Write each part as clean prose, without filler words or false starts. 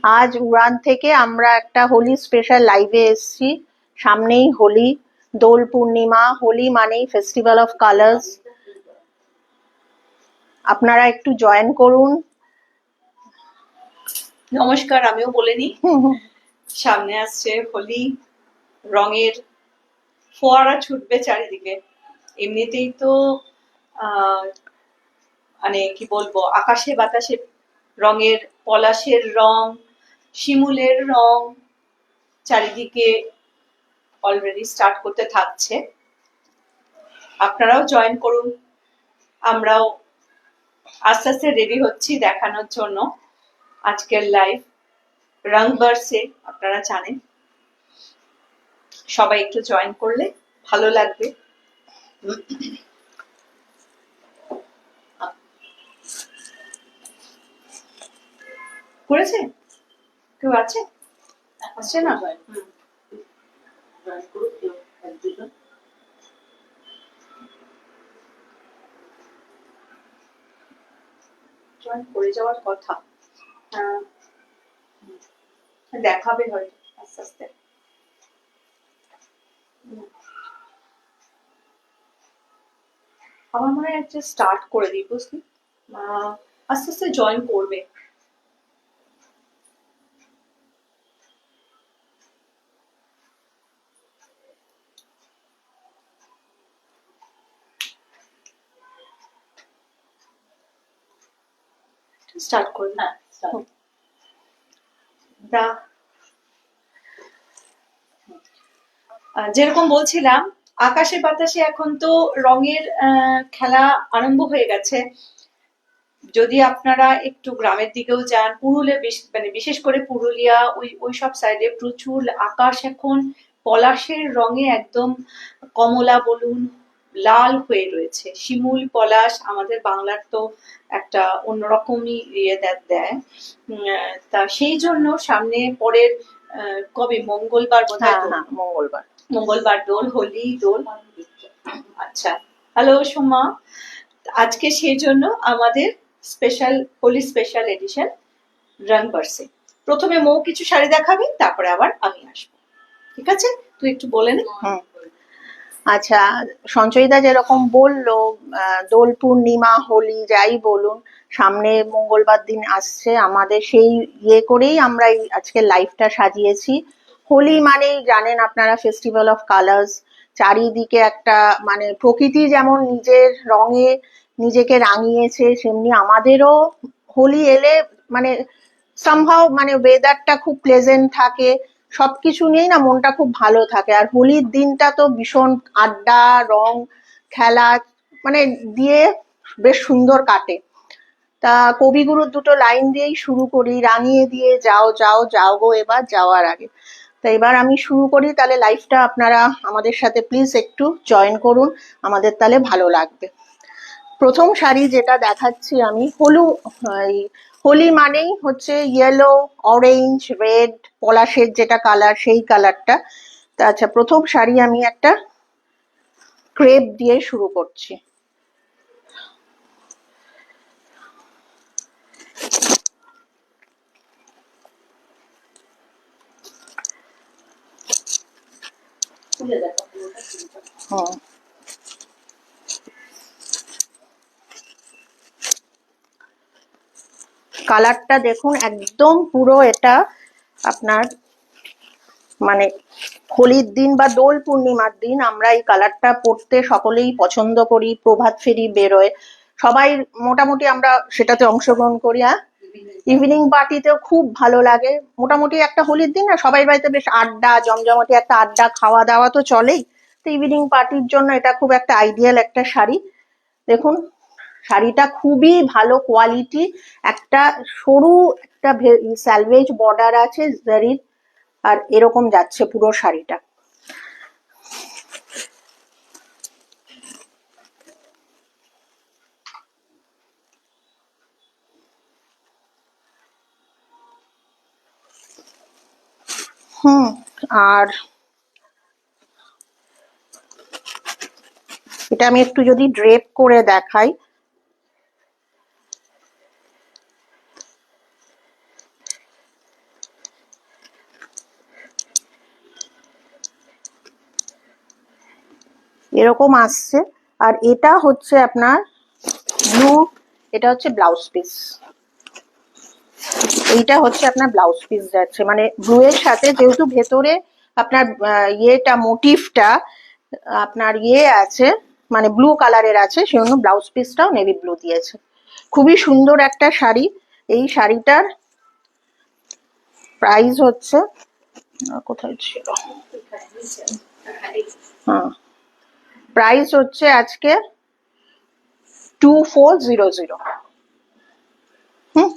আজ উড়ান থেকে আমরা একটা হোলি স্পেশাল লাইভে এসেছি। সামনেই হোলি, দোল পূর্ণিমা। হোলি মানেই ফেস্টিভ্যাল অফ কালার্স। আপনারা একটু জয়েন করুন। নমস্কার, আমিও বলে নিই। সামনে আসছে হোলি, রঙের ফোয়ারা ছুটবে চারিদিকে। এমনিতেই তো মানে কি বলবো, আকাশে বাতাসে রঙের, পলাশের রং, শিমুলের রং চারিদিকে অলরেডি স্টার্ট করতে থাকছে। আপনারাও জয়েন করুন, আমরাও আস্তে আস্তে রেডি হচ্ছি দেখানোর জন্য আজকের লাইভ রং বর্ষে। আপনারা জানেন, সবাই একটু জয়েন করলে ভালো লাগবে। করেছে কেউ? আছে? আসছে না? জয়েন করে যাওয়ার কথা, দেখাবে হয়তো আস্তে আস্তে। আমার মনে হয় একটা স্টার্ট করে দিই, বুঝলি? আস্তে আস্তে জয়েন করবে। স্টার্ট করবে। হ্যাঁ, যেরকম বলছিলাম, আকাশে বাতাসে এখন তো রঙের খেলা আরম্ভ হয়ে গেছে। যদি আপনারা একটু গ্রামের দিকেও যান, পুরুলিয়া, মানে বিশেষ করে পুরুলিয়া ওই সব সাইডে প্রচুর আকাশ এখন পলাশের রঙে একদম কমলা বলুন, লাল হয়ে রয়েছে। শিমুল পলাশ আমাদের বাংলার তো একটা অন্যরকমই ইয়ে দেয়। তা সেই জন্য সামনে পরের কবে মঙ্গলবার বোধহয়, মঙ্গলবার দোল, হোলি দোল। আচ্ছা, হ্যালো সোমা। আজকে সেই জন্য আমাদের স্পেশাল হোলি স্পেশাল এডিশন রং বর্ষে। প্রথমে মৌ কিছু শাড়ি দেখাবে, তারপরে আবার আমি আসবো। ঠিক আছে, তুই একটু বলে নে। আচ্ছা, সঞ্চয়িতা যেরকম বললো, দোল পূর্ণিমা, হোলি যাই বলুন, সামনে মঙ্গলবার দিন আসছে। আমাদের সেই ইয়ে করেই আমরা আজকে লাইভটা সাজিয়েছি। হোলি মানেই জানেন আপনারা ফেস্টিভ্যাল অফ কালার্স। চারিদিকে একটা মানে প্রকৃতি যেমন নিজের রঙে নিজেকে রাঙিয়েছে, সেমনি আমাদেরও হোলি এলে মানে সামহাও মানে ওয়েদারটা খুব প্লেজেন্ট থাকে, সবকিছু নিয়েই না মনটা খুব ভালো থাকে। আর হোলির দিনটা তো ভীষণ আড্ডা, রং খেলা মানে দিয়ে বেশ সুন্দর কাটে। তা কবিগুরুর দুটো লাইন দিয়েই শুরু করি, রাঙিয়ে দিয়ে যাও যাও যাও গো এবার যাওয়ার আগে। তা এবার আমি শুরু করি, তাহলে লাইভটা আপনারা আমাদের সাথে প্লিজ একটু জয়েন করুন, আমাদের তাহলে ভালো লাগবে। প্রথম শাড়ি যেটা দেখাচ্ছি আমি, হোলি মানেই হচ্ছে ইয়েলো, অরেঞ্জ, রেড, পলাশের যেটা কালার সেই কালারটা। তা আচ্ছা, প্রথম শাড়ি আমি একটা ক্রেপ দিয়ে শুরু করছি। কালারটা দেখুন, একদম পুরো এটা আপনার মানে হোলির দিন বা দোল পূর্ণিমার দিন আমরা এই কালারটা পরতে সকলেই পছন্দ করি। প্রভাত ফেরি বেরোয় সবাই, মোটামুটি আমরা সেটাতে অংশগ্রহণ করি। ইভিনিং পার্টিতেও খুব ভালো লাগে। মোটামুটি একটা হোলির দিন না সবাই বাড়িতে বেশ আড্ডা, জমজমাটি একটা আড্ডা, খাওয়া দাওয়া তো চলেই। তো ইভিনিং পার্টির জন্য এটা খুব একটা আইডিয়াল একটা শাড়ি। দেখুন শাড়িটা খুবই ভালো কোয়ালিটি, একটা সরু একটা স্যালভেজ বর্ডার আছে জারির, আর এরকম যাচ্ছে পুরো শাড়িটা। আর এটা আমি একটু যদি ড্রেপ করে দেখাই, এরকম আসছে। আর এটা হচ্ছে আপনার ব্লু, এটা হচ্ছে ব্লাউজ পিস, এইটা হচ্ছে আপনার ব্লাউজ পিস যাচ্ছে, মানে ব্লু এর সাথে যেহেতু ভেতরে আপনার ইয়েটা মোটিভটা আপনার ইয়ে আছে, মানে ব্লু কালারের আছে, সেজন্য ব্লাউজ পিসটাও নেভি ব্লু দিয়েছে। খুবই সুন্দর একটা শাড়ি। এই শাড়িটার প্রাইস হচ্ছে, কোথায় ছিল, হ্যাঁ, প্রাইস হচ্ছে আজকে 2400। হুম,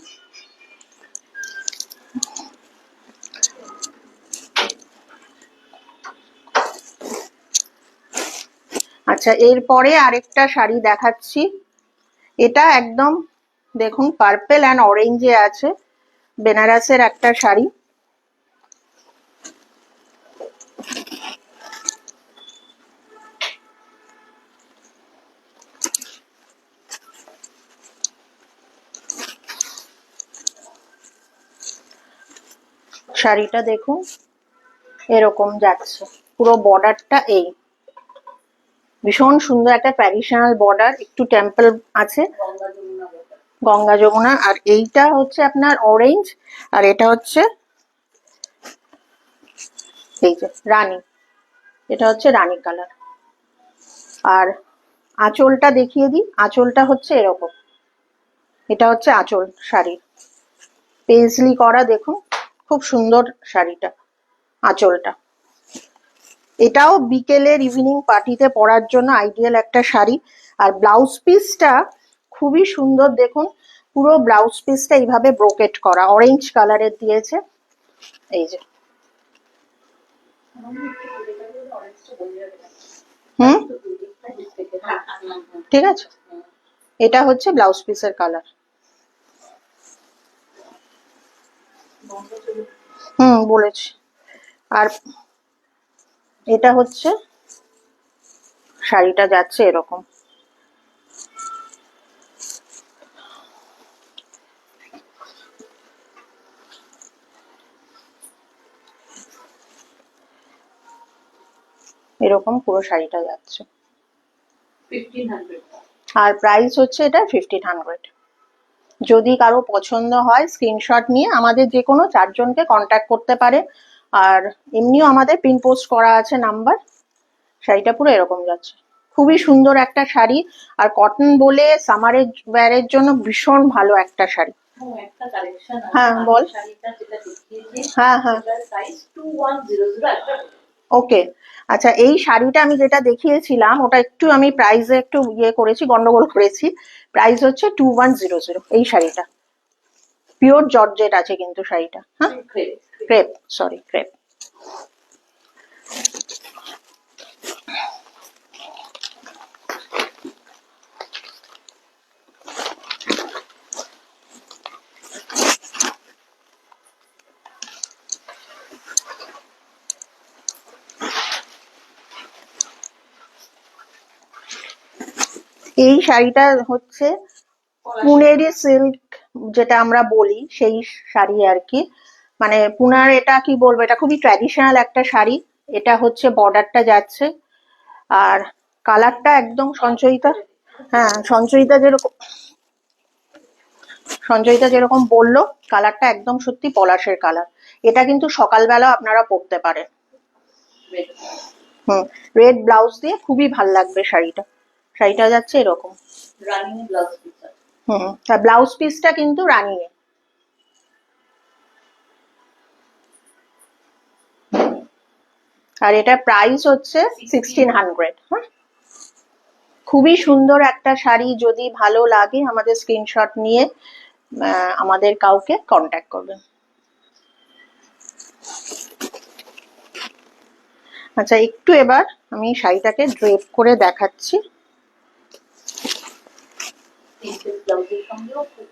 আচ্ছা, এরপরে আরেকটা শাড়ি দেখাচ্ছি। এটা একদম দেখুন পার্পেল অ্যান্ড অরেঞ্জে আছে, বেনারসের একটা শাড়ি। শাড়িটা দেখুন এরকম যাচ্ছে, পুরো বর্ডারটা এই ভীষণ সুন্দর একটা ট্র্যাডিশনাল বর্ডার, একটু টেম্পল আছে, গঙ্গা যমুনা। আর এইটা হচ্ছে আপনার অরেঞ্জ, আর এটা হচ্ছে এই যে রানী, এটা হচ্ছে রানী কালার। আর আঁচলটা দেখিয়ে দিই, আঁচলটা হচ্ছে এরকম, এটা হচ্ছে আঁচল শাড়ি, পেজলি করা, দেখুন খুব সুন্দর শাড়িটা, আঁচলটা। এটাও বিকেলের ইভিনিং পার্টিতে পরার জন্য আইডিয়াল একটা শাড়ি। আর ব্লাউজ পিসটা খুবই সুন্দর, দেখুন পুরো ব্লাউজ পিসটা এইভাবে ব্রোকেট করা, অরেঞ্জ কালারের দিয়েছে, এই যে। হুম, ঠিক আছে, এটা হচ্ছে ব্লাউজ পিসের কালার। বলেছি। আর এটা হচ্ছে শাড়িটা যাচ্ছে এরকম, এরকম পুরো শাড়িটা যাচ্ছে, 1500। আর প্রাইস হচ্ছে এটা 1500। যদি কারো পছন্দ হয় স্ক্রিনশট নিয়ে আমাদের যে কোনো চারজনকে কন্ট্যাক্ট করতে পারে। আর এমনিও আমাদের পিন পোস্ট করা আছে নাম্বার। শাড়িটা পুরো এরকম যাচ্ছে, খুবই সুন্দর একটা শাড়ি, আর কটন বলে সামারের ওয়্যারের জন্য ভীষণ ভালো একটা শাড়ি। একটা কালেকশন আছে, হ্যাঁ বল। শাড়িটা যেটা দেখিয়েছি, হ্যাঁ হ্যাঁ, এটার প্রাইস 2100। ওকে। আচ্ছা, এই শাড়িটা আমি যেটা দেখিয়েছিলাম ওটা একটু আমি প্রাইসে একটু ইয়ে করেছি, গন্ডগোল করেছি। প্রাইস হচ্ছে 2100 এই শাড়িটা। পিওর জর্জেট আছে কিন্তু শাড়িটা, হ্যাঁ, ক্রেপ, সরি ক্রেপ। এই শাড়িটা হচ্ছে পুনেরি সিল্ক, যেটা আমরা বলি সেই শাড়ি আর কি। মানে পুনার, এটা কি বলবো, এটা খুবই ট্র্যাডিশনাল একটা শাড়ি। এটা হচ্ছে বর্ডারটা যাচ্ছে, আর কালারটা একদম সঞ্চয়িতা, হ্যাঁ সঞ্চয়িতা যেরকম বললো, কালারটা একদম সত্যি পলাশের কালার। এটা কিন্তু সকালবেলা আপনারা পরতে পারেন। রেড ব্লাউজ দিয়ে খুবই ভাল লাগবে শাড়িটা। শাড়িটা যাচ্ছে এরকম, রানিং ব্লাউজ পিস। তা ব্লাউজ পিসটা কিন্তু রানী। আর এটা প্রাইস হচ্ছে 1600। হ্যাঁ, খুবই সুন্দর একটা শাড়ি। যদি ভালো লাগে আমাদের স্ক্রিনশট নিয়ে আমাদের কাউকে কন্ট্যাক্ট করবেন। আচ্ছা, একটু এবার আমি শাড়িটাকে ড্রেপ করে দেখাচ্ছি।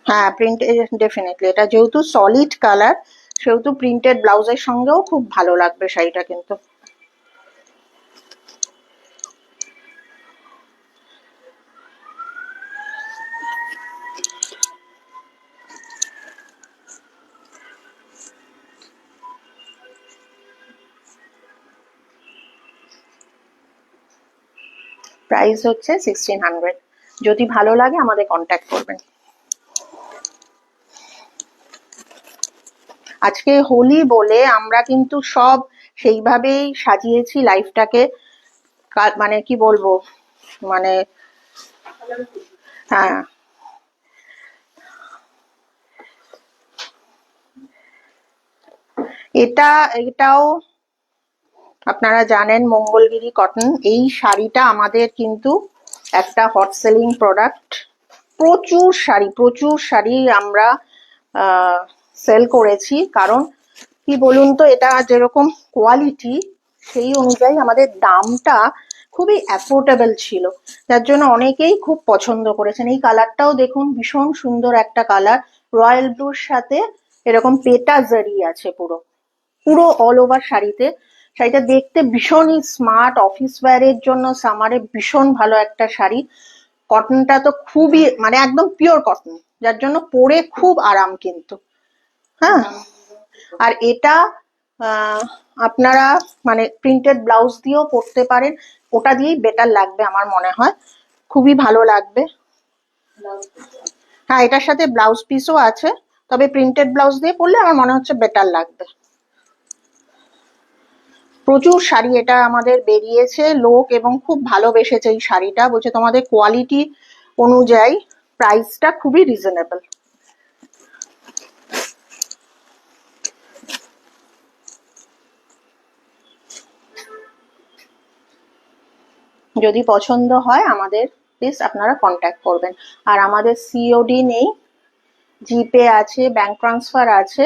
হ্যাঁ, প্রিন্ট ডেফিনেটলি, এটা যেহেতু সলিড কালার সেহেতু প্রিন্টেড ব্লাউজের সঙ্গেও খুব ভালো লাগবে শাড়িটা কিন্তু। প্রাইস হচ্ছে 1600। যদি ভালো লাগে আমাদের কন্ট্যাক্ট করবেন। আজকে হোলি বলে আমরা কিন্তু সব সেইভাবেই সাজিয়েছি লাইফটাকে, মানে কি বলবো, মানে হ্যাঁ। এটাও আপনারা জানেন মঙ্গলগিরি কটন। এই শাড়িটা আমাদের কিন্তু একটা হট সেলিং প্রোডাক্ট। প্রচুর শাড়ি আমরা সেল করেছি, কারণ কি বলুন তো, এটা যেরকম কোয়ালিটি সেই অনুযায়ী আমাদের দামটা খুবই অ্যাফোর্ডেবল ছিল, যার জন্য অনেকেই খুব পছন্দ করেছেন। এই কালারটাও দেখুন, ভীষণ সুন্দর একটা কালার, রয়্যাল ব্লুর সাথে এরকম পেটা জারি আছে পুরো পুরো অল ওভার শাড়িতে। শাড়িটা দেখতে ভীষণই স্মার্ট, অফিস ওয়্যারের জন্য সামারে ভীষণ ভালো একটা শাড়ি। কটনটা তো খুবই মানে একদম পিওর কটন, যার জন্য পরে খুব আরাম কিন্তু। হ্যাঁ, আর এটা আপনারা মানে প্রিন্টেড ব্লাউজ দিয়েও পরতে পারেন, ওটা দিয়েই বেটার লাগবে আমার মনে হয়, খুবই ভালো লাগবে। হ্যাঁ, এটার সাথে ব্লাউজ পিসও আছে, তবে প্রিন্টেড ব্লাউজ দিয়ে পরলে আমার মনে হচ্ছে বেটার লাগবে। প্রচুর শাড়ি এটা আমাদের বেরিয়েছে, লোক এবং খুব ভালোবেসেছে এই শাড়িটা, বলছে তোমাদের কোয়ালিটি অনুযায়ী প্রাইসটা খুবই রিজনেবল। যদি পছন্দ হয় আমাদের প্লিজ আপনারা কন্ট্যাক্ট করবেন। আর আমাদের সিওডি নেই, জিপে আছে, ব্যাংক ট্রান্সফার আছে,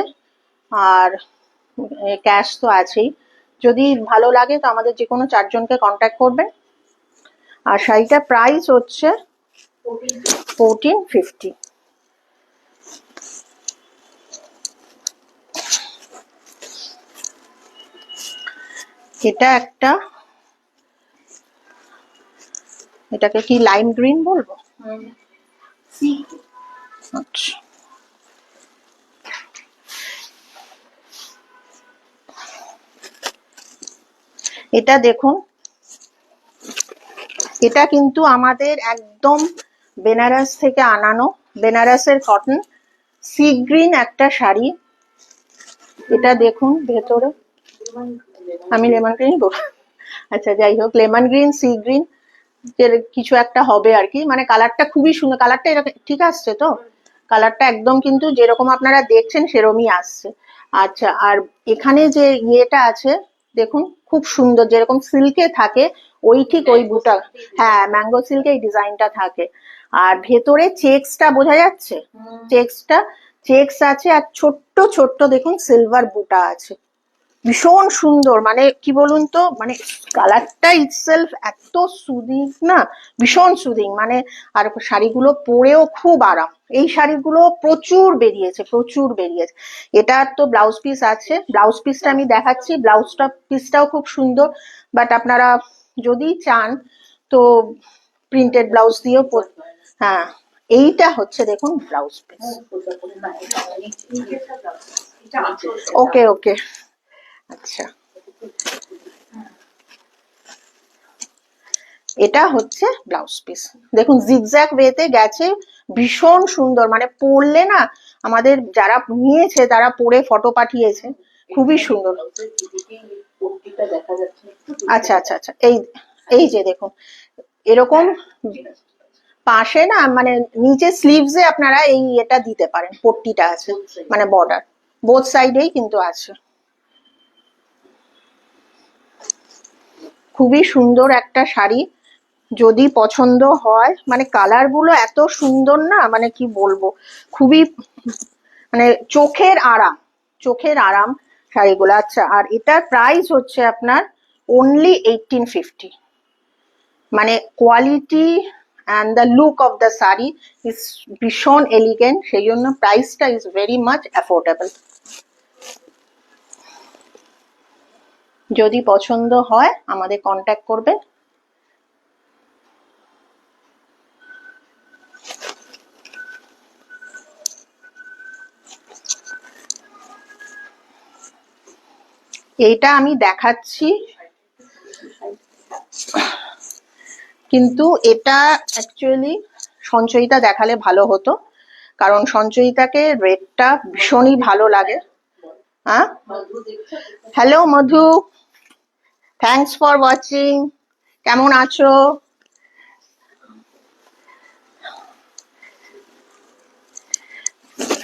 আর ক্যাশ তো আছেই। যদি ভালো লাগে তো আমাদের যে কোনো 4 জনকে কন্ট্যাক্ট করবেন। আর শাড়িটার প্রাইস হচ্ছে 1450। এটা একটা, এটাকে কি লাইম গ্রিন বলবো? আচ্ছা, এটা দেখুন, এটা কিন্তু আমাদের একদম বেনারস থেকে আনানো, বেনারসের কটন, সি গ্রিন একটা শাড়ি। এটা দেখুন ভেতরে, আমি লেমন গ্রিন বল, আচ্ছা যাই হোক, লেমন গ্রিন সি গ্রিন কিছু একটা হবে আর কি, মানে কালারটা খুবই সুন্দর। কালারটা এরকম ঠিক আসছে তো, কালারটা একদম কিন্তু যেরকম আপনারা দেখছেন সেরকমই আসছে। আচ্ছা, আর এখানে যে ইয়েটা আছে দেখুন, খুব সুন্দর, যেরকম সিল্কে থাকে ওই ঠিক ওই বুটা, হ্যাঁ ম্যাঙ্গো সিল্কে এই ডিজাইনটা থাকে। আর ভেতরে চেক্সটা বোঝা যাচ্ছে, চেক্সটা চেক্স আছে, আর ছোট্ট ছোট্ট দেখুন সিলভার বুটা আছে, ভীষণ সুন্দর। মানে কি বলুন তো, মানে কালারটা ইটসেলফ এত সুদিং না, ভীষণ সুদিং মানে। আর শাড়িগুলো পরেও খুব আরাম, এই শাড়িগুলো প্রচুর বেরিয়েছে। এটার তো ব্লাউজ পিস আছে, ব্লাউজ পিসটা আমি দেখাচ্ছি, ব্লাউজটা পিসটাও খুব সুন্দর। বাট আপনারা যদি চান তো প্রিন্টেড ব্লাউজ দিয়েও হ্যাঁ, এইটা হচ্ছে দেখুন ব্লাউজ পিস। ওকে ওকে, আচ্ছা, এটা হচ্ছে ব্লাউজ পিস, দেখুন জিগজ্যাগ ওয়েতে গেছে, ভীষণ সুন্দর, মানে পরলে না, আমাদের যারা নিয়েছে তারা পরে ফটো পাঠিয়েছে, খুবই সুন্দর। আচ্ছা আচ্ছা আচ্ছা, এই এই যে দেখুন এরকম পাশে না, মানে নিচে স্লিভসে আপনারা এই এটা দিতে পারেন, পট্টিটা আছে, মানে বর্ডার বোথ সাইডেই কিন্তু আছে। খুবই সুন্দর একটা শাড়ি, যদি পছন্দ হয়, মানে কালার গুলো এত সুন্দর না, মানে কি বলবো, খুবই মানে চোখের আরাম শাড়িগুলো। আচ্ছা, আর এটার প্রাইস হচ্ছে আপনার অনলি 1850। মানে quality and the look of the sari is ভীষণ এলিগেন্ট, সেই জন্য প্রাইসটা ইজ ভেরি মাচ অ্যাফোর্ডেবল। যদি পছন্দ হয় আমাদের কন্ট্যাক্ট করবে। এইটা আমি দেখাচ্ছি, কিন্তু এটা অ্যাকচুয়ালি সঞ্চয়িতা দেখালে ভালো হতো, কারণ সঞ্চয়িতাকে রেডটা ভীষণই ভালো লাগে। হ্যাঁ, hello Madhu, thanks for watching. কেমন আছো?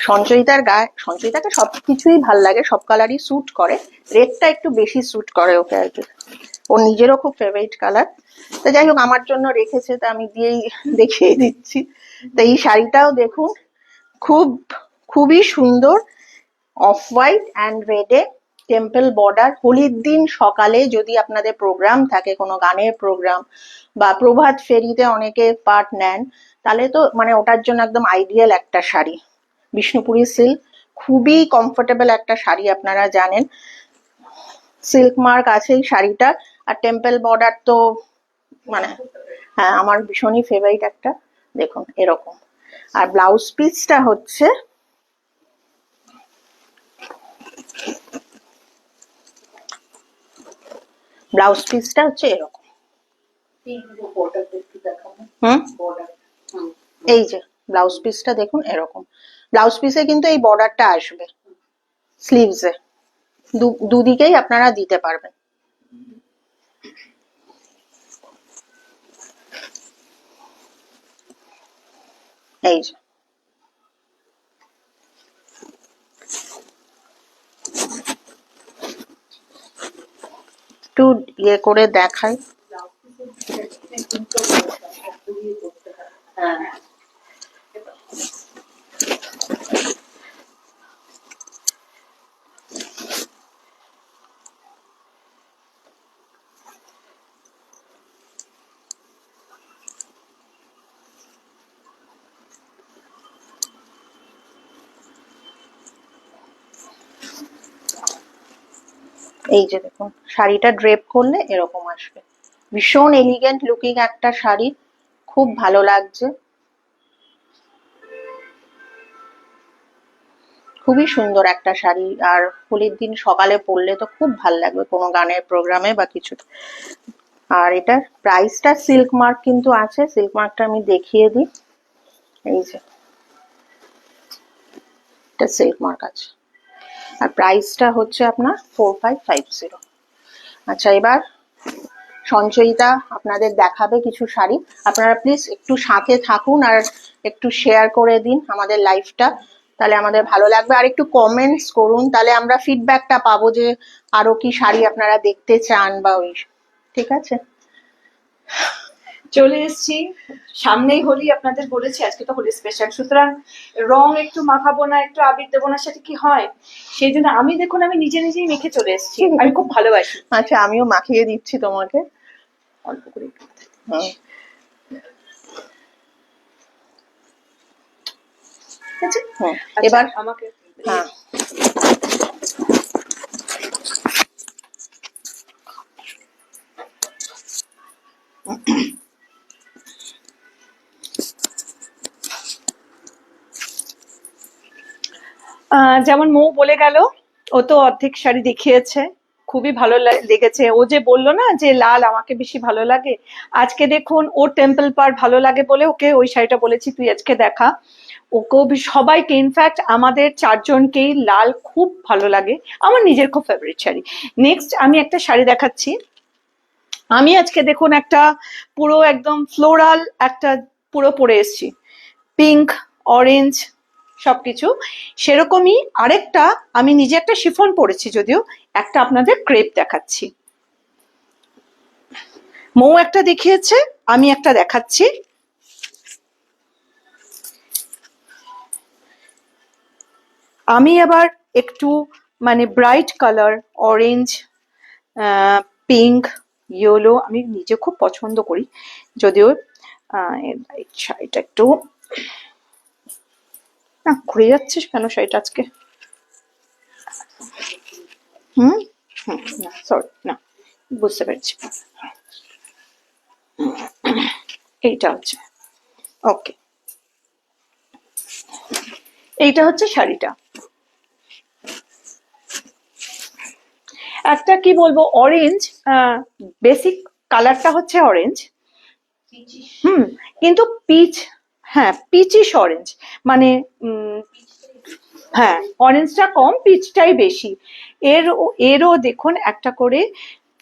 সঞ্চয়িতাকে সবকিছুই ভাল লাগে, সব কালারই স্যুট করে, রেডটা একটু বেশি স্যুট করে ওকে আর কি। ওর নিজেরও খুব ফেভারিট কালার। তো যাই হোক, আমার জন্য রেখেছে, তো আমি দিয়েই দেখিয়ে দিচ্ছি। তো এই শাড়িটাও দেখুন, খুবই সুন্দর, অফ হোয়াইট অ্যান্ড রেডে টেম্পল বর্ডার। হোলির দিন সকালে যদি আপনাদের প্রোগ্রাম থাকে, কোনো গানের প্রোগ্রাম বা প্রভাত ফেরিতে অনেকে পার্ট নেন, তাহলে তো মানে ওটার জন্য একদম আইডিয়াল একটা শাড়ি। বিষ্ণুপুরি সিল্ক, খুবই কমফোর্টেবল একটা শাড়ি, আপনারা জানেন সিল্ক মার্ক আছে এই শাড়িটা। আর টেম্পল বর্ডার তো মানে হ্যাঁ, আমার ভীষণই ফেভারিট একটা, দেখুন এরকম। আর ব্লাউজ পিসটা হচ্ছে এরকম। এই যে ব্লাউজ পিসটা দেখুন এরকম। ব্লাউজ পিসে কিন্তু এই বর্ডারটা আসবে স্লিভসে, দুদিকেই আপনারা দিতে পারবেন। এই যে একটু ইয়ে করে দেখাই। এই যে দেখুন, শাড়িটা ড্রেপ করলে এরকম আসবে, ভীষণ এলিগেন্ট লুকিং একটা শাড়ি, খুব ভালো লাগছে, খুবই সুন্দর একটা শাড়ি। আর হোলির দিন সকালে পরলে তো খুব ভাল লাগবে কোনো গানের প্রোগ্রামে বা কিছু। আর এটার প্রাইসটা সিল্ক মার্ক কিন্তু আছে, সিল্ক মার্কটা আমি দেখিয়ে দিই। এই যে এটা সিল্ক মার্ক আছে, আর প্রাইসটা হচ্ছে আপনার 4550। আচ্ছা, এবার সঞ্চয়িতা আপনাদের দেখাবে কিছু শাড়ি। আপনারা প্লিজ একটু সাথে থাকুন আর একটু শেয়ার করে দিন আমাদের লাইভটা, তাহলে আমাদের ভালো লাগবে। আর একটু কমেন্টস করুন, তাহলে আমরা ফিডব্যাকটা পাবো যে আরো কি শাড়ি আপনারা দেখতে চান বা ওই। ঠিক আছে, চলে এসেছি, সামনেই হোলি, আপনাদের বলেছি আজকে তো হোলি স্পেশাল, সুতরাং রং একটু মাখাবো না, একটু আবির দেবো না, সেটা কি হয়? সেই জন্য আমি দেখুন আমি নিজেই মেখে চলে এসেছি, আমি খুব ভালোবাসি। আচ্ছা, আমিও মাখিয়ে দিচ্ছি তোমাকে অল্প করে একটু। ঠিক আছে, এবার আমাকে হ্যাঁ, যেমন মৌ বলে গেল, ও তো অর্ধেক শাড়ি দেখিয়েছে, খুবই ভালো লেগেছে। ও যে বললো না যে লাল আমাকে বেশি ভালো লাগে, আজকে দেখুন ওর টেম্পল পার ভালো লাগে বলে ওকে ওই শাড়িটা বলেছি তুই আজকে দেখা। ওকেও সবাইকে, ইনফ্যাক্ট আমাদের চারজনকেই লাল খুব ভালো লাগে, আমার নিজের খুব ফেভারিট শাড়ি। নেক্সট আমি একটা শাড়ি দেখাচ্ছি। আমি আজকে দেখুন একটা পুরো একদম ফ্লোরাল একটা পুরো পরে এসেছি, পিঙ্ক অরেঞ্জ সবকিছু সেরকমই। আরেকটা আমি নিজে একটা শিফন পরেছি, যদিও একটা আপনাদের ক্রেপ দেখাচ্ছি। মৌ একটা দেখিয়েছে, আমি একটা দেখাচ্ছি। আমি আবার একটু মানে bright colour, orange, pink, yellow আমি নিজে খুব পছন্দ করি, যদিও শাড়িটা একটু না ঘুরে যাচ্ছিস কেন শাড়িটা আজকে। না সরি, না বুঝতে পেরেছি, এইটা হচ্ছে ওকে, এইটা হচ্ছে শাড়িটা। একটা কি বলবো, অরেঞ্জ, বেসিক কালারটা হচ্ছে অরেঞ্জ, হুম, কিন্তু পিচ, হ্যাঁ পিচিশ অরেঞ্জ, মানে হ্যাঁ অরেঞ্জটা কম, পিচটাই বেশি। এরও দেখুন একটা করে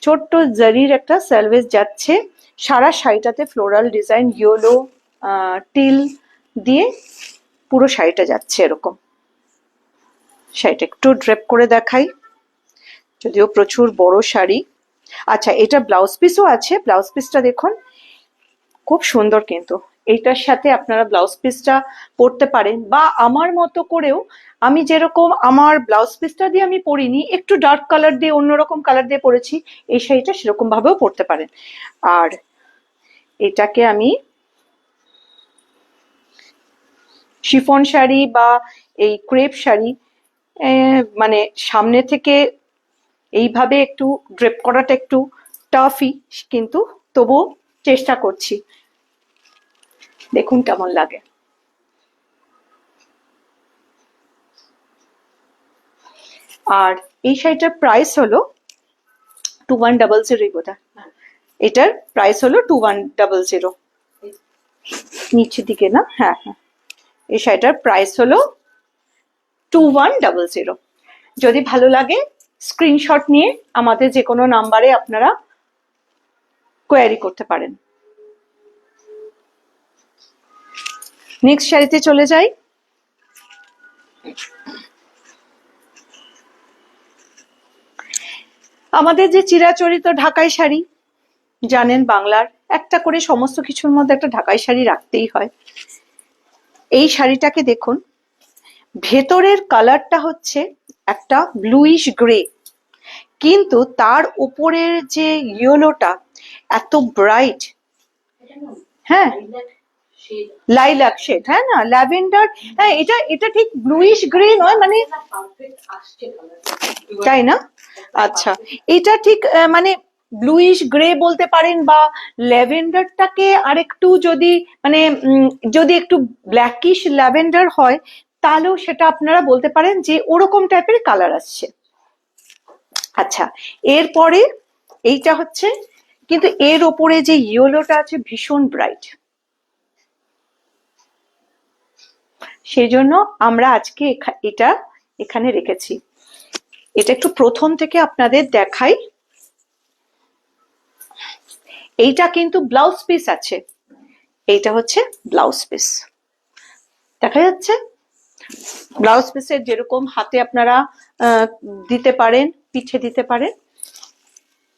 ছোট্ট জারির একটা সার্ভিস যাচ্ছে, সারা শাড়িটাতে ফ্লোরাল ডিজাইন, ইয়েলো টিল দিয়ে পুরো শাড়িটা যাচ্ছে এরকম। শাড়িটা একটু ড্রেপ করে দেখাই, যদিও প্রচুর বড় শাড়ি। আচ্ছা, এটা ব্লাউজ পিসও আছে, ব্লাউজ পিসটা দেখুন খুব সুন্দর, কিন্তু এইটার সাথে আপনারা ব্লাউজ পিসটা পরতে পারেন, বা আমার মতো করেও আমি যেরকম আমার ব্লাউজ পিসটা দিয়ে আমি পরিনি, একটু ডার্ক কালার দিয়ে অন্যরকম কালার দিয়ে পরেছি, এই শাড়িটা সেরকম ভাবেও পরতে পারেন। আর এটাকে আমি শিফন শাড়ি বা এই ক্রেপ শাড়ি, মানে সামনে থেকে এইভাবে একটু ড্রেপ করাটা একটু টাফই, কিন্তু তবুও চেষ্টা করছি, দেখুন কেমন লাগে। আর এই শাড়িটার প্রাইস হলো 2100, বোধ হয় এটার প্রাইস হলো 2100, নিচের দিকে না, হ্যাঁ হ্যাঁ, এই শাড়িটার প্রাইস হলো 2100। যদি ভালো লাগে স্ক্রিনশট নিয়ে আমাদের যে কোনো নাম্বারে আপনারা কোয়ারি করতে পারেন। নেক্সট শাড়িতে চলে যাই। আমাদের যে চিরাচরিত ঢাকাই শাড়ি, জানেন বাংলার একটা করে সমস্ত কিছুর মধ্যে একটা ঢাকাই শাড়ি রাখতেই হয়। এই শাড়িটাকে দেখুন, ভেতরের কালারটা হচ্ছে একটা ব্লুইশ গ্রে, কিন্তু তার উপরের যে ইয়েলোটা এত ব্রাইট, হ্যাঁ লাইলাক শেড, হ্যাঁ না ল্যাভেন্ডার, হ্যাঁ এটা এটা ঠিক ব্লুইশ গ্রে নয়, মানে তাই না? আচ্ছা, এটা ঠিক মানে ব্লুইশ গ্রে বলতে পারেন, বা ল্যাভেন্ডারটাকে আরেকটু যদি মানে যদি একটু ব্ল্যাকিশ ল্যাভেন্ডার হয়, তাহলেও সেটা আপনারা বলতে পারেন যে ওরকম টাইপের কালার আসছে। আচ্ছা, এরপরে এইটা হচ্ছে, কিন্তু এর ওপরে যে ইয়েলোটা আছে ভীষণ ব্রাইট, সেই জন্য আমরা আজকে এটা এখানে রেখেছি। এটা একটু প্রথম থেকে আপনাদের দেখাই। এইটা কিন্তু ব্লাউজ পিস আছে, এইটা হচ্ছে ব্লাউজ পিস, দেখা যাচ্ছে ব্লাউজ পিসের যেরকম হাতে আপনারা দিতে পারেন, পিঠে দিতে পারেন,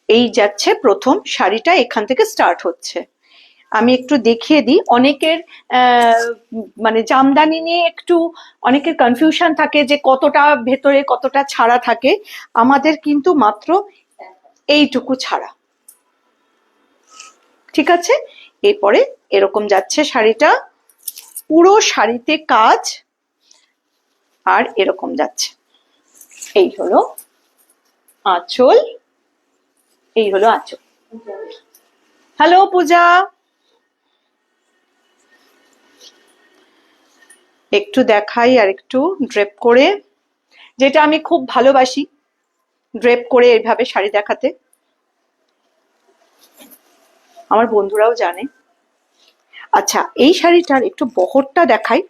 এই যাচ্ছে প্রথম শাড়িটা, এখান থেকে স্টার্ট হচ্ছে। আমি একটু দেখিয়ে দিই, অনেকের মানে জামদানি নিয়ে একটু অনেকের কনফিউশন থাকে যে কতটা ভেতরে কতটা ছাড়া থাকে, আমাদের কিন্তু মাত্র এইটুকু ছাড়া, ঠিক আছে? এরপরে এরকম যাচ্ছে শাড়িটা, পুরো শাড়িতে কাজ, আর এরকম যাচ্ছে। এই হলো আঁচল, এই হলো আঁচল। হ্যালো পূজা, একটু দেখাই আর একটু ড্রেপ করে, যেটা আমি খুব ভালোবাসি ড্রেপ করে এইভাবে শাড়ি দেখাতে, আমার বন্ধুরাও জানে। আচ্ছা, এই শাড়িটার একটু বহরটা দেখাই।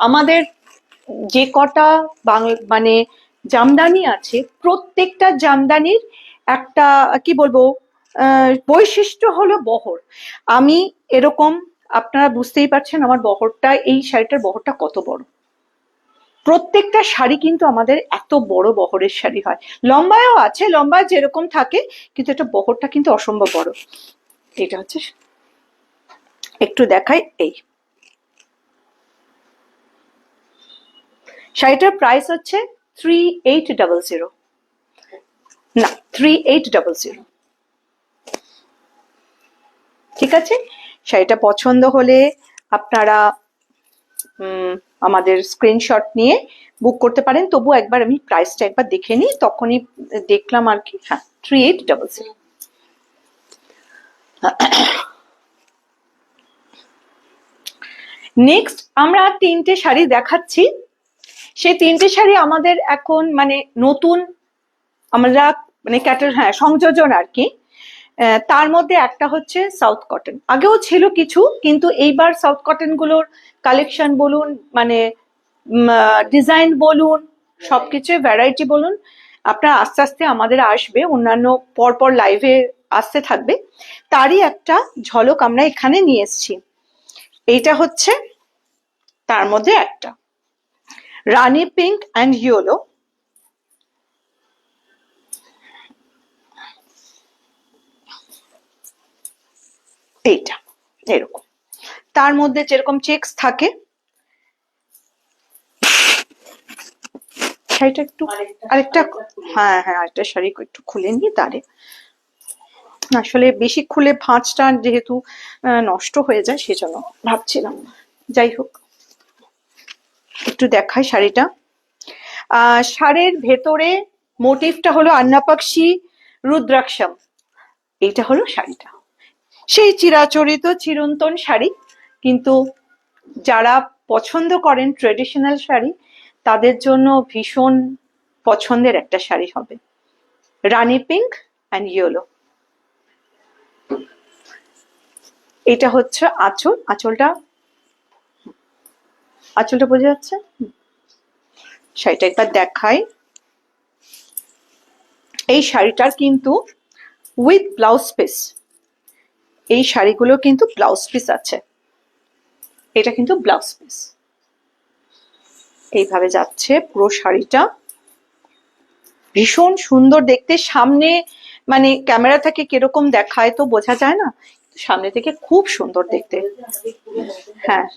আমাদের যে কটা মানে জামদানি আছে, প্রত্যেকটা জামদানির একটা কি বলবো বৈশিষ্ট্য হলো বহর। আমি এরকম, আপনারা বুঝতেই পারছেন আমার বহরটা, এই শাড়িটার বহরটা কত বড়। প্রত্যেকটা শাড়ি কিন্তু আমাদের এত বড় বহরের শাড়ি হয়, লম্বায়ও আছে, লম্বায় যেরকম থাকে, কিন্তু এটা বহরটা কিন্তু অসম্ভব বড়। এটা হচ্ছে, একটু দেখাই, এই শাড়িটার প্রাইস হচ্ছে 3800, না 3800, ঠিক আছে? শাড়িটা পছন্দ হলে আপনারা আমাদের স্ক্রিনশট নিয়ে বুক করতে পারেন। তবু একবার আমি প্রাইসটা একবার দেখে নিই, তখনই দেখলাম আর কি। হ্যাঁ, 3800। নেক্সট আমরা তিনটে শাড়ি দেখাচ্ছি, সেই তিনটে শাড়ি আমাদের এখন মানে নতুন আমরা মানে সংযোজন আর কি। তার মধ্যে একটা হচ্ছে সাউথ কটন, আগেও ছিল কিছু, কিন্তু এইবার সাউথ কটন গুলোর কালেকশন বলুন, মানে ডিজাইন বলুন, সবকিছু ভ্যারাইটি বলুন, আপনার আস্তে আস্তে আমাদের আসবে, অন্যান্য পরপর লাইভে আসতে থাকবে। তারই একটা ঝলক আমরা এখানে নিয়ে এসেছি। এইটা হচ্ছে তার মধ্যে একটা রানী পিঙ্ক অ্যান্ড ইয়েলো, এইটা এরকম, তার মধ্যে যেরকম চেকস থাকে। শাড়িটা একটু আরেকটা, হ্যাঁ হ্যাঁ আরেকটা শাড়ি একটু খুলে নিই, তারে আসলে বেশি খুলে ভাঁজটা যেহেতু নষ্ট হয়ে যায় সেজন্য ভাবছিলাম। যাই হোক, একটু দেখাই শাড়িটা। শাড়ির ভেতরে মোটিভটা হলো আন্নাপাক্ষী রুদ্রাক্ষম, এইটা হলো শাড়িটা, সেই চিরাচরিত চিরন্তন শাড়ি, কিন্তু যারা পছন্দ করেন ট্রেডিশনাল শাড়ি তাদের জন্য ভীষণ পছন্দের একটা শাড়ি হবে। রানী পিঙ্ক অ্যান্ড ইয়েলো। এটা হচ্ছে আঁচল, আঁচলটা বোঝা যাচ্ছে। শাড়িটা একবার দেখাই। এই শাড়িটার কিন্তু উইথ ব্লাউজ পিস, এই শাড়িগুলো কিন্তু ব্লাউজ পিস আছে, এটা কিন্তু ব্লাউজ পিস। এইভাবে যাচ্ছে পুরো শাড়িটা, ভীষণ সুন্দর দেখতে। সামনে মানে ক্যামেরা থেকে কিরকম দেখায় তো বোঝা যায় না, সামনে থেকে খুব সুন্দর দেখতে। হ্যাঁ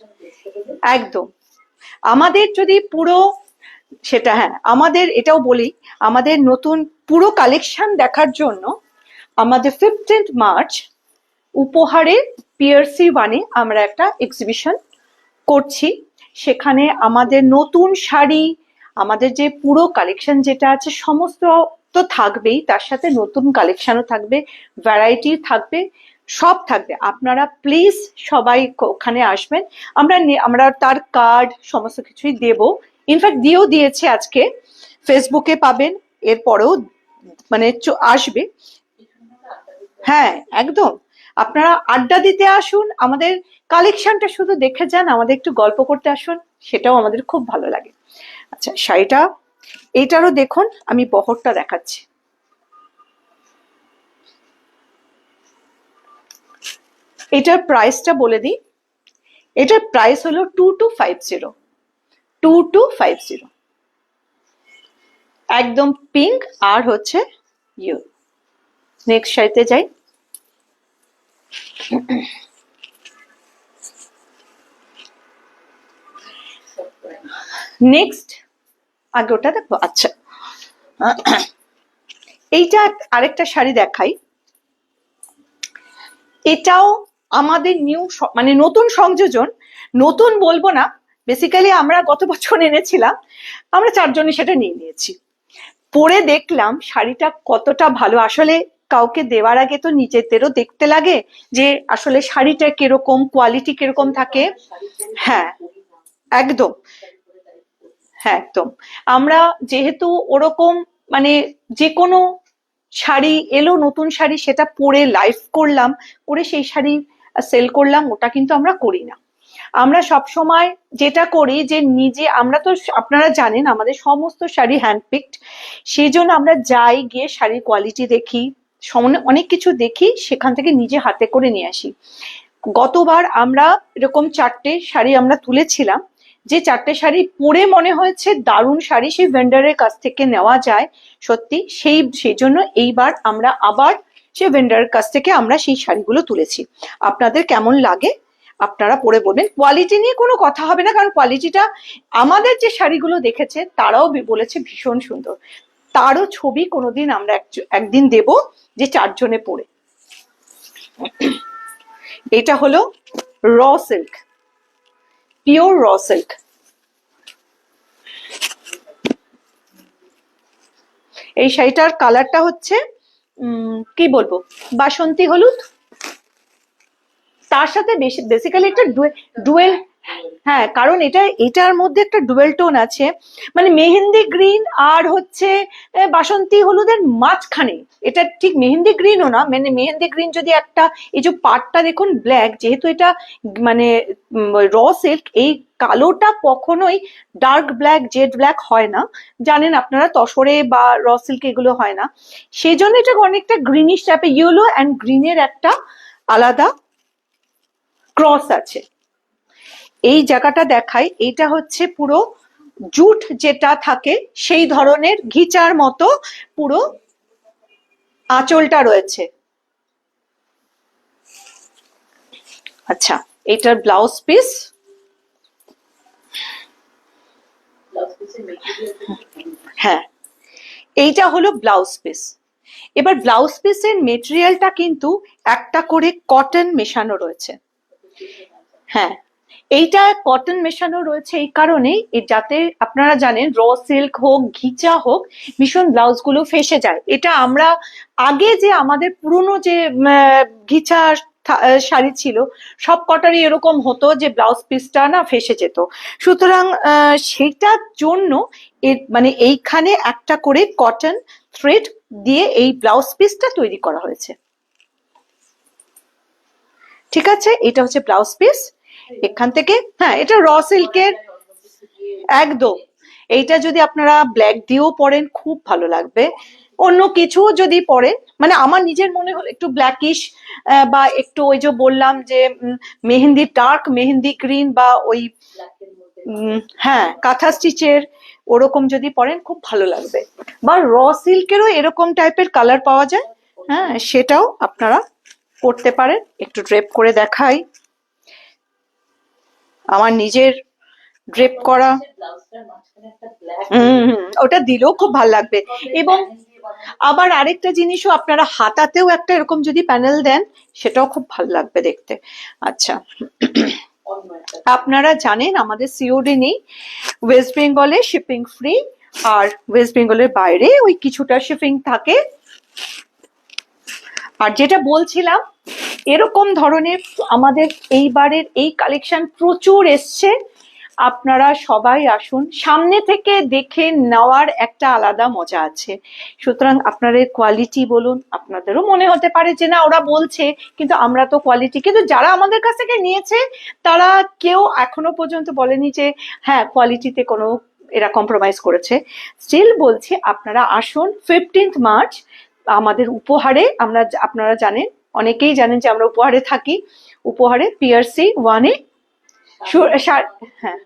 একদম, আমাদের যদি পুরো সেটা, হ্যাঁ আমাদের এটাও বলি, আমাদের নতুন পুরো কালেকশন দেখার জন্য আমাদের 15th মার্চ উপহারে পিয়ারসি ওয়ানে আমরা একটা এক্সিবিশন করছি। সেখানে আমাদের নতুন শাড়ি, আমাদের যে পুরো কালেকশন যেটা আছে সমস্ত তো থাকবেই, তার সাথে নতুন কালেকশনও থাকবে, ভ্যারাইটি থাকবে, সব থাকবে। আপনারা প্লিজ সবাই ওখানে আসবেন। আমরা তার কার্ড সমস্ত কিছুই দেব, ইনফ্যাক্ট দিয়েও দিয়েছে, আজকে ফেসবুকে পাবেন, এরপরেও মানে আসবে। হ্যাঁ একদম, আপনারা আড্ডা দিতে আসুন, আমাদের কালেকশনটা শুধু দেখে যান, আমাদের একটু গল্প করতে আসুন, সেটাও আমাদের খুব ভালো লাগে। আচ্ছা শাড়িটা, এইটারও দেখুন, আমি বহরটা দেখাচ্ছি। এটার প্রাইসটা বলে দিই, এটার প্রাইস হলো 2250, 2250, একদম পিঙ্ক আর হচ্ছে ইউ। নেক্সট শাড়িতে যাই। নেক্সট আগে ওটা দেখো। আচ্ছা এইটা আরেকটা শাড়ি দেখাই, এটাও আমাদের নিউ মানে নতুন সংযোজন, নতুন বলবো না, বেসিক্যালি আমরা গত বছর এনেছিলাম, আমরা চারজনে সেটা নিয়ে নিয়েছি। পরে দেখলাম শাড়িটা কতটা ভালো, আসলে কাউকে দেওয়ার আগে তো নিজেদেরও দেখতে লাগে যে আসলে শাড়িটা কিরকম, কোয়ালিটি কিরকম থাকে। হ্যাঁ একদম, হ্যাঁ একদম। আমরা যেহেতু ওরকম মানে যে কোনো শাড়ি এলো নতুন শাড়ি, সেটা পরে লাইভ করলাম, করে সেই শাড়ি সেল করলাম, ওটা কিন্তু আমরা করি না। আমরা সব সময় যেটা করি যে নিজে, আমরা তো আপনারা জানেন আমাদের সমস্ত শাড়ি হ্যান্ডপিকড, সেই জন্য আমরা যাই, গিয়ে শাড়ির কোয়ালিটি দেখি, অনেক কিছু দেখি, সেখান থেকে নিজে হাতে করে নিয়ে আসি। গতবার আমরা এরকম 4টে শাড়ি আমরা তুলেছিলাম, যে 4টে শাড়ি পরে মনে হয়েছে দারুণ শাড়ি, সেই ভেন্ডারের কাছ থেকে নেওয়া যায় সত্যি, সেই জন্য এইবার আমরা আবার সেই ভেন্ডারের কাছ থেকে আমরা সেই শাড়িগুলো তুলেছি। আপনাদের কেমন লাগে আপনারা পরে বলবেন। কোয়ালিটি নিয়ে কোনো কথা হবে না, কারণ কোয়ালিটিটা আমাদের যে শাড়িগুলো দেখেছে তারাও বলেছে ভীষণ সুন্দর, তারও ছবি কোনোদিন আমরা একদিন দেব, যে 4জনে পরে। এটা হলো raw silk, pure raw silk. এই শাড়িটার কালারটা হচ্ছে কি বলবো, বাসন্তী হলুদ, তার সাথে বেসিক্যালি একটা ডুয়েল, হ্যাঁ, কারণ এটার মধ্যে একটা ডুয়েল টোন আছে, মানে মেহেন্দি গ্রিন আর হচ্ছে বাসন্তী হলুদের মাঝখানে। এটা ঠিক মেহেন্দি গ্রিনও না, মানে মেহেন্দি গ্রিন যদি একটা, এই যে পাটটা দেখুন ব্ল্যাক, যেহেতু এটা মানে র সিল্ক, এই কালোটা কখনোই ডার্ক ব্ল্যাক জেড ব্ল্যাক হয় না, জানেন আপনারা, তসরে বা র সিল্ক এগুলো হয় না, সেই জন্য এটা অনেকটা গ্রিনিশ টাইপের, ইয়েলো অ্যান্ড গ্রিনের একটা আলাদা ক্রস আছে। এই জায়গাটা দেখাই, এটা হচ্ছে পুরো জুট যেটা থাকে সেই ধরনের ঘিচার মতো পুরো আঁচলটা রয়েছে। আচ্ছা, এটার ব্লাউজ পিস, হ্যাঁ এইটা হলো ব্লাউজ পিস। এবার ব্লাউজ পিসের মেটেরিয়ালটা কিন্তু একটা করে কটন মেশানো রয়েছে। হ্যাঁ, এইটা কটন মেশানো রয়েছে এই কারণেই, যাতে আপনারা জানেন র সিল্ক হোক ঘিচা হোক ভীষণ ব্লাউজ গুলো ফেসে যায়। এটা আমরা আগে যে আমাদের পুরনো যে ঘিচা শাড়ি ছিল সব কটারই এরকম হতো যে ব্লাউজ পিসটা না ফেসে যেত, সুতরাং সেটার জন্য মানে এইখানে একটা করে কটন থ্রেড দিয়ে এই ব্লাউজ পিসটা তৈরি করা হয়েছে। ঠিক আছে, এটা হচ্ছে ব্লাউজ পিস এখান থেকে। হ্যাঁ, এটা র সিল্কের একদম। এইটা যদি আপনারা ব্ল্যাক দিয়েও পরেন খুব ভালো লাগবে, অন্য কিছু যদি পরে, মানে আমার নিজের মনে হলো একটু ব্ল্যাকিশ বা একটু ওই যে বললাম যে মেহেন্দি ডার্ক মেহেন্দি গ্রিন বা ওই হ্যাঁ কাঁথা স্টিচের ওরকম যদি পরেন খুব ভালো লাগবে, বা র সিল্কেরও এরকম টাইপের কালার পাওয়া যায়, হ্যাঁ সেটাও আপনারা পরতে পারেন। একটু ড্রেপ করে দেখাই, আমার নিজের ড্রেপ করা, ওটা দিলেও খুব ভালো লাগবে। এবং আবার আরেকটা জিনিসও আপনারা হাতাতেও একটা এরকম যদি প্যানেল দেন সেটাও খুব ভালো লাগবে দেখতে। আচ্ছা, আপনারা জানেন আমাদের সিওডি নেই, ওয়েস্ট বেঙ্গলে শিপিং ফ্রি, আর ওয়েস্ট বেঙ্গলের বাইরে ওই কিছুটা শিপিং থাকে। আর যেটা বলছিলাম, এরকম ধরনের আমাদের এইবারের এই কালেকশন প্রচুর এসছে, আপনারা সবাই আসুন, সামনে থেকে দেখে নেওয়ার একটা আলাদা মজা আছে। সুতরাং আপনাদের কোয়ালিটি বলুন, আপনাদেরও মনে হতে পারে যে না ওরা বলছে কিন্তু আমরা তো কোয়ালিটি, কিন্তু যারা আমাদের কাছ থেকে নিয়েছে তারা কেউ এখনো পর্যন্ত বলেনি যে হ্যাঁ কোয়ালিটিতে কোনো এরা কম্প্রোমাইজ করেছে। স্টিল বলছি আপনারা আসুন 15th মার্চ আমাদের উপহারে, আপনারা জানেন, অনেকেই জানেন যে আমরা উপহারে থাকি, উপহারে পিআরসি 1-এ হ্যাঁ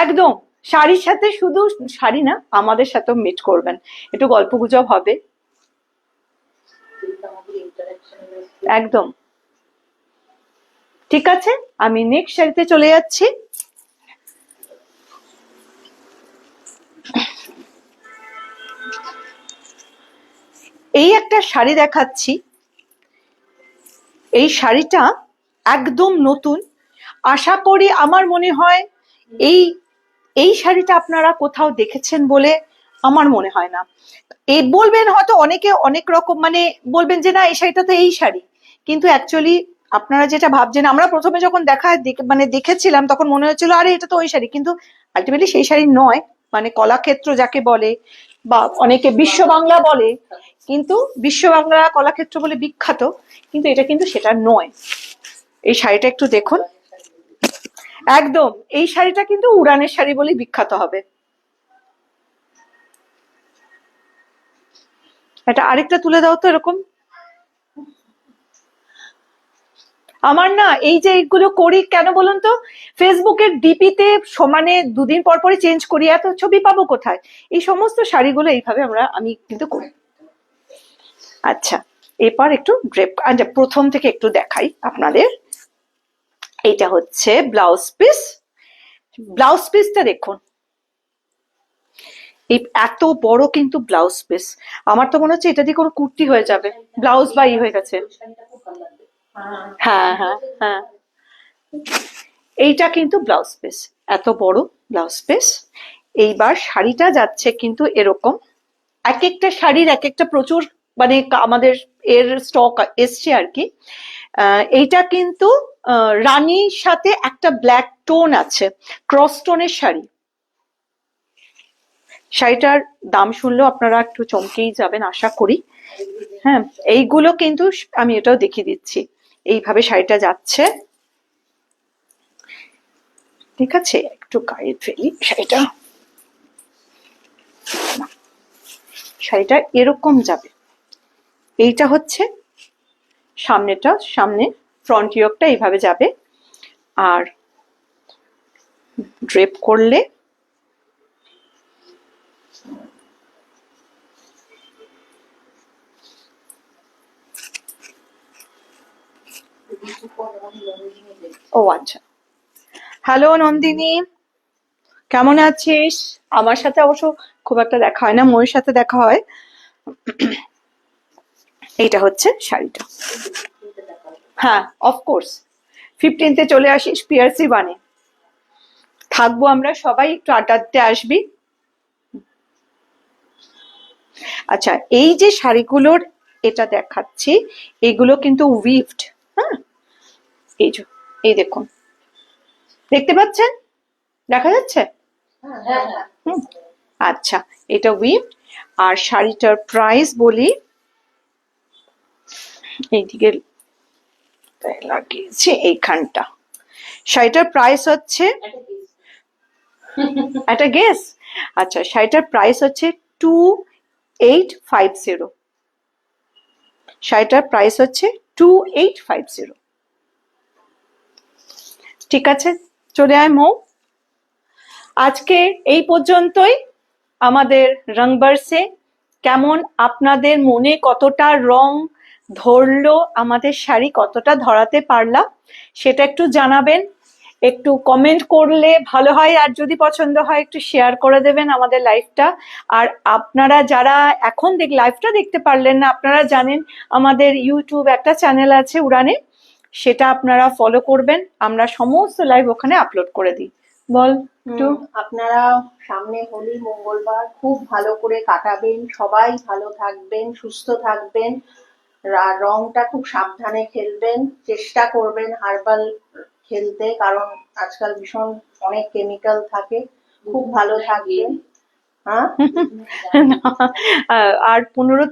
একদম শাড়ির সাথে, শুধু শাড়ি না আমাদের সাথেও মিট করবেন, একটু গল্প গুজব হবে একদম। ঠিক আছে, আমি নেক্সট শাড়িতে চলে যাচ্ছি। এই একটা শাড়ি দেখাচ্ছি, এই শাড়িটা একদম নতুন, আশা করি আমার মনে হয় এই এই শাড়িটা আপনারা কোথাও দেখেছেন বলে আমার মনে হয় না। এই বলবেন হয়তো অনেকে অনেক রকম, মানে বলবেন যে না এই শাড়িটা তো এই শাড়ি, কিন্তু অ্যাকচুয়ালি আপনারা যেটা ভাবছেন, আমরা প্রথমে যখন মানে দেখেছিলাম তখন মনে হচ্ছিল আরে এটা তো ওই শাড়ি, কিন্তু আলটিমেটলি সেই শাড়ি নয়। মানে কলাক্ষেত্র যাকে বলে বা অনেকে বিশ্ব বাংলা বলে, কিন্তু বিশ্ব বাংলা কলাক্ষেত্র বলে বিখ্যাত, কিন্তু এটা কিন্তু সেটা নয়। এই শাড়িটা একটু দেখুন, একদম এই শাড়িটা কিন্তু উড়ানের শাড়ি বলে বিখ্যাত হবে। এটা আরেকটা তুলে দাও তো এরকম। আমার না এই যে এইগুলো করি কেন বলুন তো, ফেসবুকের ডিপিতে সমানে দুদিন পর পরে চেঞ্জ করি, এত ছবি পাবো কোথায়, এই সমস্ত শাড়িগুলো এইভাবে আমি কিন্তু করি। আচ্ছা, এরপর একটু ড্রেপ, আচ্ছা প্রথম থেকে একটু দেখাই আপনাদের। এটা হচ্ছে ব্লাউজ পিস, ব্লাউজ পিসটা দেখুন, এই এত বড় কিন্তু ব্লাউজ পিস, আমার তো মনে হচ্ছে এটা দিয়ে কোনো কুর্তি হয়ে যাবে, ব্লাউজ বা ই হয়ে গেছে। হ্যাঁ হ্যাঁ হ্যাঁ, এইটা কিন্তু ব্লাউজ পিস, এত বড় ব্লাউজ পিস। এইবার শাড়িটা যাচ্ছে কিন্তু এরকম, এক একটা শাড়ির এক একটা প্রচুর মানে আমাদের এর স্টক এসছে আর কি। এইটা কিন্তু রানীর সাথে একটা ব্ল্যাক টোন আছে, ক্রস টোনের শাড়ি। শাড়িটার দাম শুনলেও আপনারা একটু চমকেই যাবেন আশা করি। হ্যাঁ, এইগুলো কিন্তু আমি এটাও দেখিয়ে দিচ্ছি, এইভাবে শাড়িটা যাচ্ছে। ঠিক আছে, একটু গায়ে ফেলি শাড়িটা। শাড়িটা এরকম যাবে। এইটা হচ্ছে সামনেটা, সামনে ফ্রন্ট ইয়োগটা এইভাবে যাবে, আর ড্রেপ করলে ও আচ্ছা। হ্যালো নন্দিনী, কেমন আছিস? আমার সাথে অবশ্য খুব একটা দেখা হয় না, ময়ের সাথে দেখা হয়। এইটা হচ্ছে শাড়িটা। হ্যাঁ, অফকোর্স 15 চলে আসিস পিআরসি বানে, থাকবো আমরা সবাই, একটু আড্ডা দিতে আসবি। আচ্ছা, এই যে শাড়িগুলোর এটা দেখাচ্ছি, এগুলো কিন্তু উইভড। হ্যাঁ, এই যে, এই দেখুন, দেখতে পাচ্ছেন? দেখা যাচ্ছে? হুম, আচ্ছা, এটা উইভড। আর শাড়িটার প্রাইস বলি, এইদিকে লাগিয়েছি এইখানটা। শাড়িটার প্রাইস হচ্ছে, একটা গেস। আচ্ছা, শাড়িটার প্রাইস হচ্ছে 2850। শাড়িটার প্রাইস হচ্ছে 2850। ঠিক আছে, চলে আয় মৌ। আজকে এই পর্যন্তই আমাদের রংবর্ষে। কেমন আপনাদের মনে কতটা রং ধরলো, আমাদের শাড়ি কতটা ধরাতে পারলাম, সেটা একটু জানাবেন। একটু কমেন্ট করলে ভালো হয়, আর যদি পছন্দ হয় একটু শেয়ার করে দেবেন আমাদের লাইভটা। আর আপনারা যারা এখন লাইভটা দেখতে পারলেন না, আপনারা জানেন আমাদের ইউটিউব একটা চ্যানেল আছে উড়ানে, সেটা আপনারা ফলো করবেন। আমরা সমস্ত লাইভ ওখানে আপলোড করে দিই। বল একটু। আপনারা সামনে হোলি মঙ্গলবার খুব ভালো করে কাটাবেন, সবাই ভালো থাকবেন, সুস্থ থাকবেন, রংটা খুব সাবধানে খেলবেন, চেষ্টা করবেন হার্বাল খেলতে, কারণ আজকাল ভীষণ অনেক কেমিক্যাল থাকে। খুব ভালো থাকবেন। হ্যাঁ, আর 15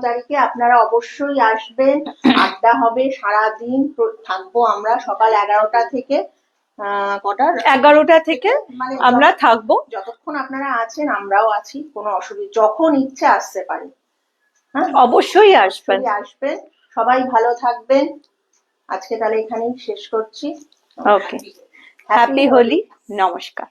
তারিখে আপনারা অবশ্যই আসবেন, আড্ডা হবে, সারাদিন থাকবো আমরা, সকাল 11টা থেকে কটার 11টা থেকে মানে আমরা থাকবো। যতক্ষণ আপনারা আছেন আমরাও আছি, কোনো অসুবিধা, যখন ইচ্ছে আসতে পারে। হ্যাঁ, অবশ্যই আসবেন। আসবেন, সবাই ভালো থাকবেন। আজকে তাহলে এখানেই শেষ করছি। ওকে, হ্যাপি হোলি, নমস্কার।